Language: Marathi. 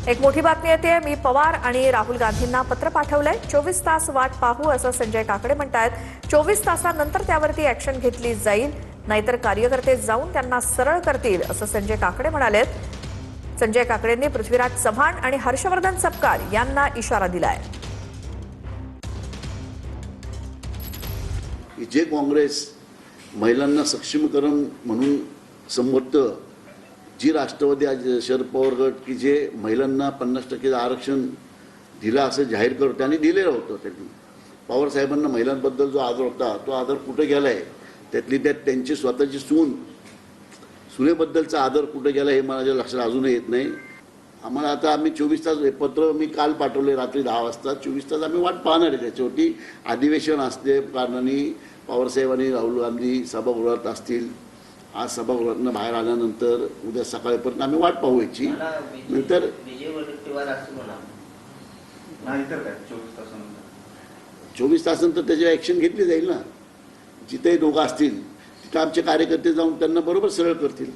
एक मोठी बातमी येते। मी पवार आणि राहुल गांधींना पत्र पाठवलंय। 24 तास वाट पाहू असं संजय काकडे म्हणतात। 24 तासानंतर त्यावरती ऍक्शन घेतली जाईल, नाहीतर कार्यकर्ते जाऊन त्यांना सरळ करतील असं संजय काकडे म्हणालेत। संजय काकडेंनी पृथ्वीराज चव्हाण आणि हर्षवर्धन सपकाळ यांना इशारा दिलाय। जे काँग्रेस महिलांना सक्षमीकरण म्हणून संबोधतं, जी राष्ट्रवादी आज शरद पवार गट की जे महिलांना 50% आरक्षण दिलं असं जाहीर करतो आणि दिलेलं होतं, त्यांनी पवार साहेबांना महिलांबद्दल जो आदर होता तो आदर कुठे गेलाय? त्यातली त्यात त्यांची स्वतःची सुनेबद्दलचा आदर कुठे गेला हे माझ्या लक्षात अजूनही येत नाही। आम्हाला आता आम्ही 24 तास हे पत्र मी काल पाठवले रात्री 10 वाजता। 24 तास आम्ही वाट पाहणार आहे। त्याच्यावरती अधिवेशन असते कारणाने पवारसाहेब आणि राहुल गांधी सभागृहात असतील। आज सभागृहातून बाहेर आल्यानंतर उद्या सकाळपर्यंत आम्ही वाट पाहू याची। नंतर 24 तासानंतर त्याची ॲक्शन घेतली जाईल ना। जिथे दोघं असतील तिथे आमचे कार्यकर्ते जाऊन त्यांना बरोबर सरळ करतील।